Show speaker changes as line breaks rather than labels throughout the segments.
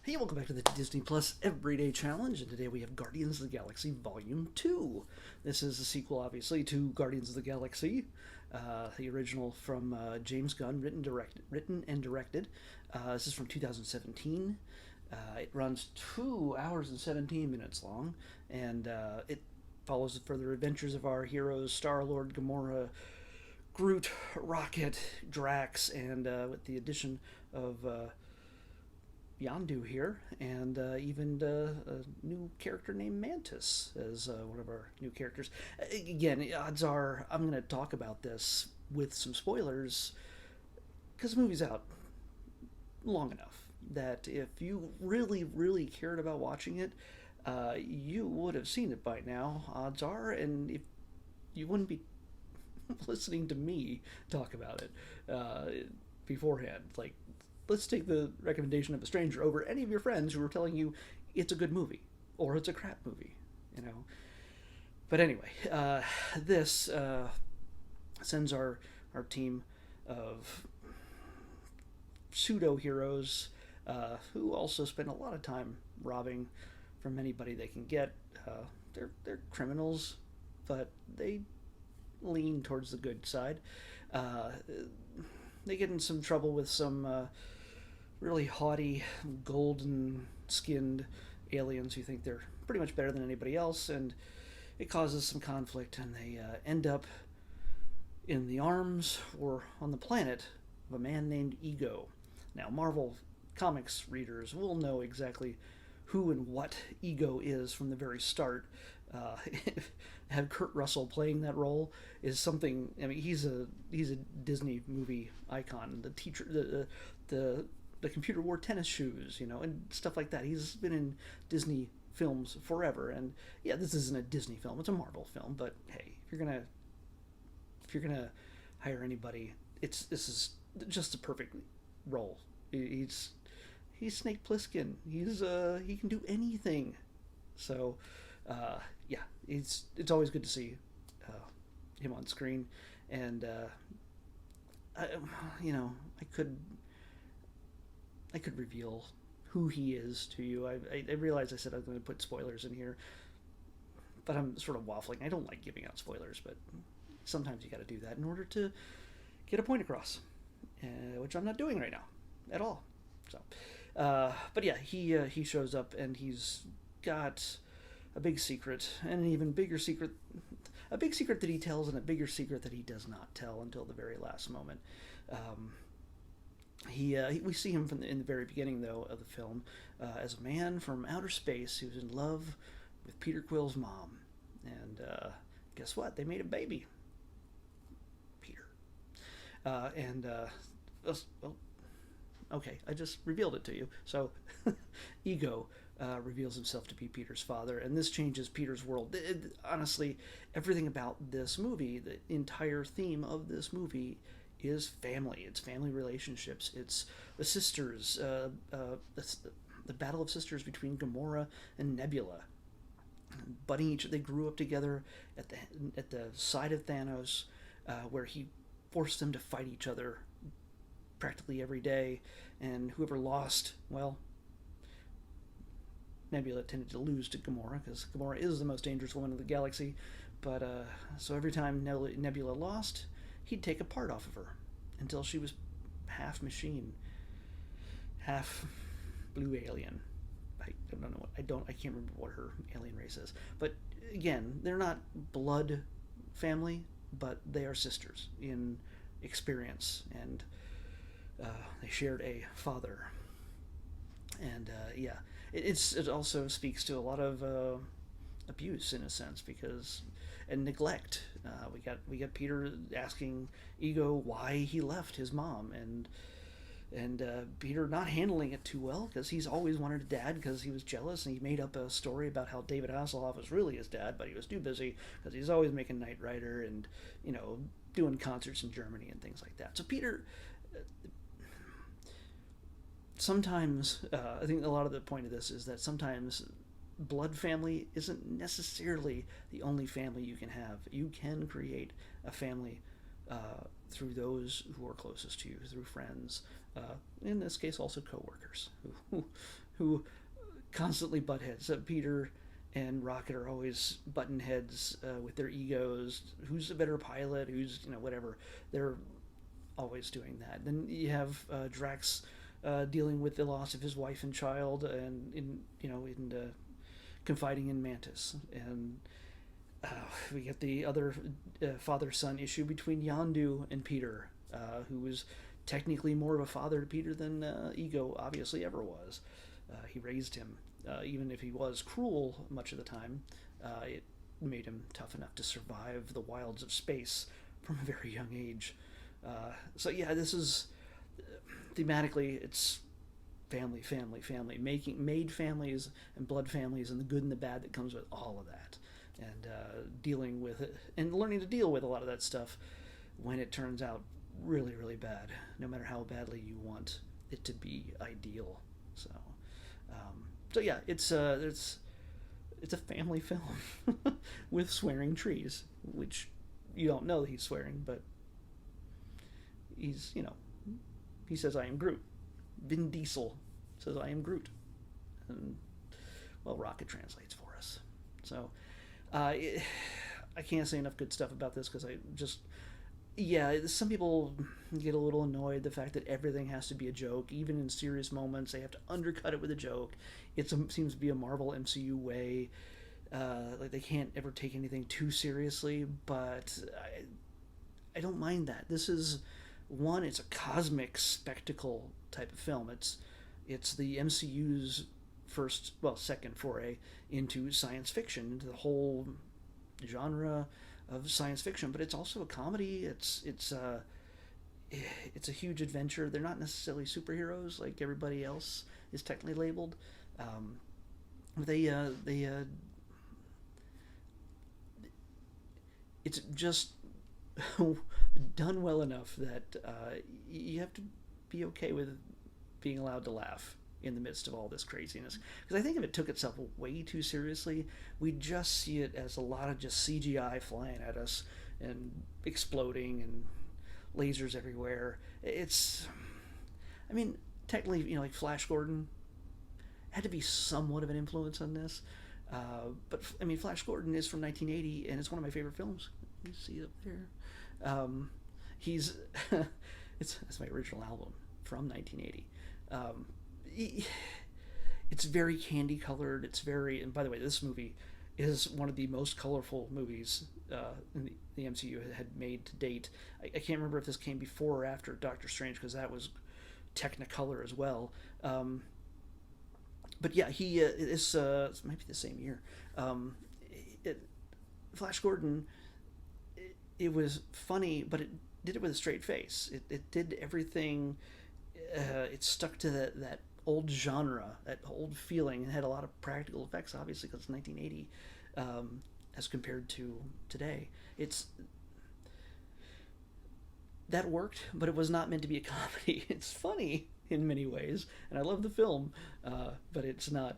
Hey, welcome back to the Disney Plus Everyday Challenge, and today we have Guardians of the Galaxy Volume 2. This is a sequel, obviously, to Guardians of the Galaxy, the original from James Gunn, written and directed. This is from 2017. It runs 2 hours and 17 minutes long, and it follows the further adventures of our heroes, Star-Lord, Gamora, Groot, Rocket, Drax, and with the addition of Yandu here, and even a new character named Mantis as one of our new characters. Again, odds are I'm going to talk about this with some spoilers because the movie's out long enough that if you really, really cared about watching it, you would have seen it by now, odds are, and if you wouldn't be listening to me talk about it beforehand. Like, let's take the recommendation of a stranger over any of your friends who are telling you it's a good movie or it's a crap movie, you know. But anyway, this sends our team of pseudo heroes who also spend a lot of time robbing from anybody they can get. They're criminals, but they lean towards the good side. Uh, they get in some trouble with some really haughty, golden skinned aliens who think they're pretty much better than anybody else, and it causes some conflict, and they end up in the arms or on the planet of a man named Ego. Now, Marvel Comics readers will know exactly who and what Ego is from the very start. Uh, have Kurt Russell playing that role is something. I mean, he's a Disney movie icon. The teacher, the computer wore tennis shoes, you know, and stuff like that. He's been in Disney films forever, and yeah, this isn't a Disney film; it's a Marvel film. But hey, if you're gonna hire anybody, this is just the perfect role. He's Snake Plissken. He can do anything. So yeah, it's always good to see him on screen, and I, you know, I could reveal who he is to you. I realize I said I was going to put spoilers in here, but I'm sort of waffling. I don't like giving out spoilers, but sometimes you got to do that in order to get a point across, which I'm not doing right now at all. So, but yeah, he shows up and he's got a big secret, and an even bigger secret, a big secret that he tells, and a bigger secret that he does not tell until the very last moment. Um, we see him in the very beginning, though, of the film as a man from outer space who's in love with Peter Quill's mom, and guess what? They made a baby, Peter. And well, okay, I just revealed it to you. So, Ego reveals himself to be Peter's father, and this changes Peter's world. Honestly, everything about this movie, the entire theme of this movie, is family. It's family relationships. It's the sisters. The battle of sisters between Gamora and Nebula. Butting each, they grew up together at the side of Thanos, where he forced them to fight each other practically every day, and whoever lost, well, Nebula tended to lose to Gamora because Gamora is the most dangerous woman in the galaxy. But so every time Nebula lost, he'd take a part off of her until she was half machine, half blue alien. I don't know. I can't remember what her alien race is. But again, they're not blood family, but they are sisters in experience, and they shared a father. And yeah, it also speaks to a lot of abuse in a sense, because and neglect. We got Peter asking Ego why he left his mom, and Peter not handling it too well because he's always wanted a dad because he was jealous, and he made up a story about how David Hasselhoff was really his dad, but he was too busy because he's always making Knight Rider and, you know, doing concerts in Germany and things like that. So Peter. Sometimes I think a lot of the point of this is that sometimes blood family isn't necessarily the only family you can have. You can create a family through those who are closest to you, through friends, in this case also coworkers, who who constantly butt heads. Peter and Rocket are always button heads with their egos. Who's a better pilot? Who's whatever. They're always doing that. Then you have Drax dealing with the loss of his wife and child, and confiding in Mantis. And we get the other father-son issue between Yondu and Peter, who was technically more of a father to Peter than Ego obviously ever was. He raised him, even if he was cruel much of the time. It made him tough enough to survive the wilds of space from a very young age. So yeah, this is thematically, it's family, family, family, made families and blood families, and the good and the bad that comes with all of that, and dealing with it and learning to deal with a lot of that stuff when it turns out really, really bad, no matter how badly you want it to be ideal. So, so yeah, it's a family film with swearing trees, which you don't know that he's swearing, but he says, "I am Groot." Vin Diesel says, "I am Groot," and well, Rocket translates for us. So I can't say enough good stuff about this because some people get a little annoyed the fact that everything has to be a joke, even in serious moments. They have to undercut it with a joke. It seems to be a Marvel MCU way. Like they can't ever take anything too seriously, but I don't mind that. This is it's a cosmic spectacle type of film. It's the MCU's second foray into science fiction, into the whole genre of science fiction. But it's also a comedy. It's a huge adventure. They're not necessarily superheroes like everybody else is technically labeled. It's just done well enough that you have to be okay with being allowed to laugh in the midst of all this craziness. Because I think if it took itself way too seriously, we'd just see it as a lot of just CGI flying at us and exploding and lasers everywhere. Technically, like Flash Gordon had to be somewhat of an influence on this. But Flash Gordon is from 1980, and it's one of my favorite films. You see it up there. It's my original album from 1980. It's very candy colored. And by the way, this movie is one of the most colorful movies the MCU had made to date. I can't remember if this came before or after Doctor Strange, because that was Technicolor as well. But yeah, this might be the same year. Flash Gordon, it was funny, but it did it with a straight face. It did everything. It stuck to that old genre, that old feeling, and had a lot of practical effects, obviously, because it's 1980, as compared to today. That worked, but it was not meant to be a comedy. It's funny in many ways, and I love the film, but it's not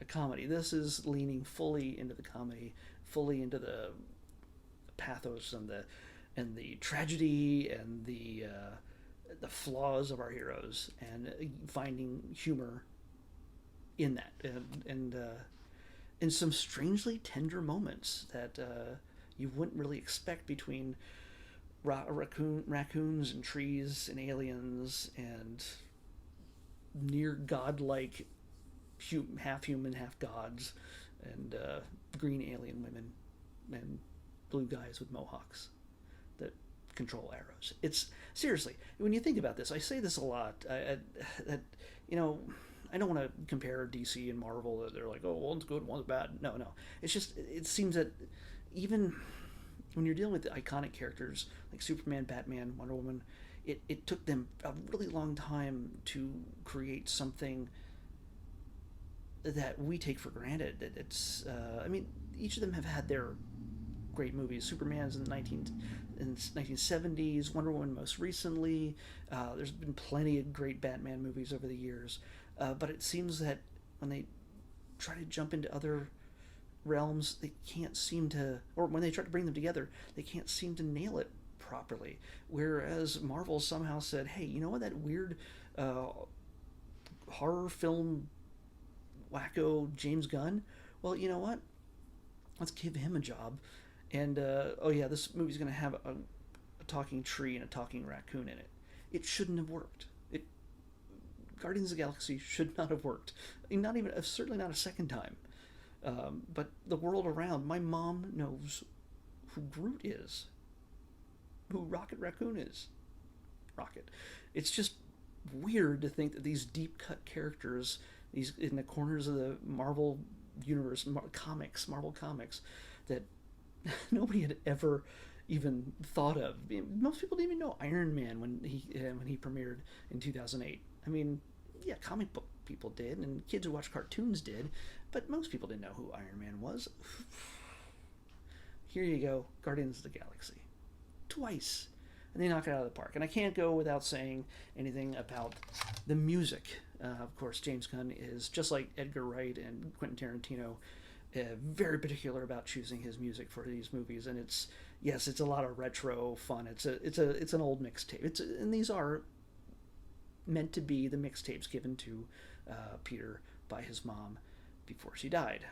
a comedy. This is leaning fully into the comedy, fully into the pathos and the tragedy and the flaws of our heroes, and finding humor in that, and in some strangely tender moments that you wouldn't really expect between raccoons and trees and aliens and near godlike half human, half gods, and green alien women and blue guys with mohawks that control arrows. It's seriously, when you think about this, I say this a lot. I don't want to compare DC and Marvel. They're like, oh, one's good, one's bad. No. It's just, it seems that even when you're dealing with the iconic characters like Superman, Batman, Wonder Woman, it took them a really long time to create something that we take for granted. It's each of them have had their great movies. Superman's in the 1970s, Wonder Woman most recently. There's been plenty of great Batman movies over the years, but it seems that when they try to jump into other realms, they can't seem to, or when they try to bring them together, they can't seem to nail it properly. Whereas Marvel somehow said, hey, you know what, that weird horror film wacko James Gunn. Well, you know what? Let's give him a job. And oh yeah, this movie's gonna have a talking tree and a talking raccoon in it. It shouldn't have worked. Guardians of the Galaxy should not have worked. Not even, certainly not a second time. But the world around, my mom knows who Groot is, who Rocket Raccoon is. Rocket. It's just weird to think that these deep cut characters, these in the corners of the Marvel universe, Marvel comics, that nobody had ever even thought of. Most people didn't even know Iron Man when he premiered in 2008. I mean, yeah, comic book people did, and kids who watch cartoons did, but most people didn't know who Iron Man was. Here you go, Guardians of the Galaxy. Twice. And they knock it out of the park. And I can't go without saying anything about the music. Of course, James Gunn is, just like Edgar Wright and Quentin Tarantino, very particular about choosing his music for these movies. And it's a lot of retro fun. It's an old mixtape. And these are meant to be the mixtapes given to Peter by his mom before she died,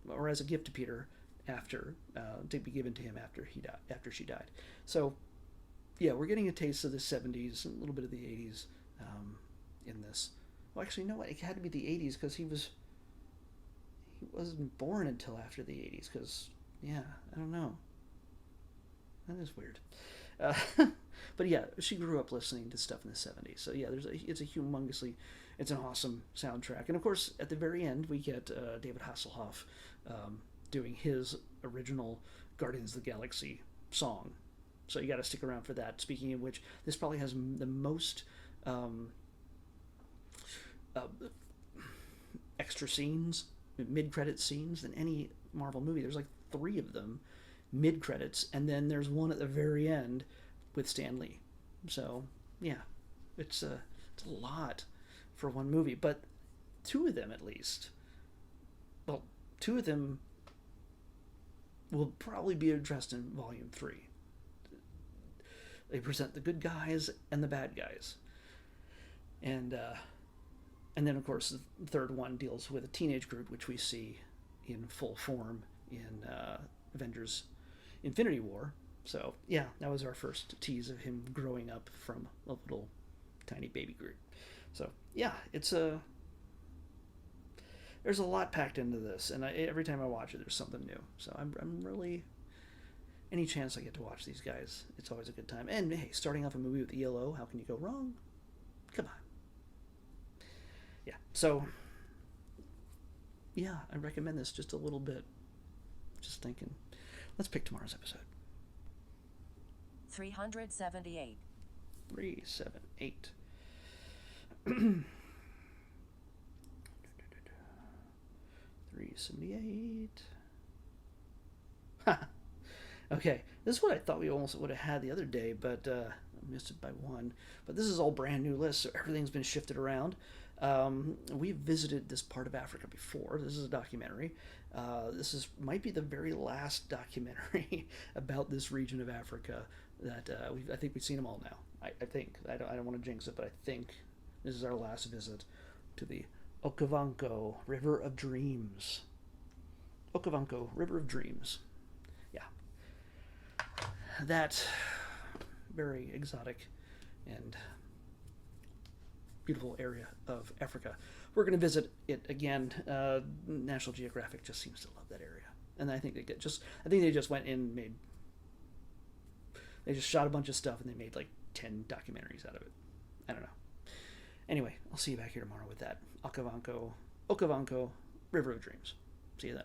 or as a gift to Peter after to be given to him after she died. So yeah, we're getting a taste of the 70s, a little bit of the 80s in this. Well, actually, no, it had to be the 80s because he wasn't born until after the 80s. Because yeah, I don't know. That is weird. But yeah, she grew up listening to stuff in the 70s. So yeah, it's an awesome soundtrack. And of course, at the very end, we get David Hasselhoff doing his original Guardians of the Galaxy song. So you got to stick around for that. Speaking of which, this probably has the most extra scenes, mid-credit scenes than any Marvel movie. There's like 3 of them mid-credits, and then there's one at the very end with Stan Lee. So yeah, it's a lot for one movie, but 2 of them at least. Well, 2 of them will probably be addressed in Volume 3. They present the good guys and the bad guys, and then of course the third one deals with a teenage group, which we see in full form in Avengers: Infinity War. So yeah, that was our first tease of him growing up from a little tiny baby Groot. So yeah, there's a lot packed into this, and every time I watch it, there's something new. So I'm really, any chance I get to watch these guys, it's always a good time. And hey, starting off a movie with ELO, how can you go wrong? Come on. Yeah, so yeah, I recommend this just a little bit. Just thinking. Let's pick tomorrow's episode.
378.
378. 378. Okay, this is what I thought we almost would have had the other day, but I missed it by 1. But this is all brand new lists, so everything's been shifted around. We've visited this part of Africa before. This is a documentary. This might be the very last documentary about this region of Africa that I think we've seen them all now. I think. I don't want to jinx it, but I think this is our last visit to the Okavango River of Dreams. Okavango River of Dreams. Yeah. That very exotic and beautiful area of Africa. We're going to visit it again. National Geographic just seems to love that area, and I think they just went in and they just shot a bunch of stuff and they made like 10 documentaries out of it. I don't know. Anyway, I'll see you back here tomorrow with that Okavango River of Dreams. See you then.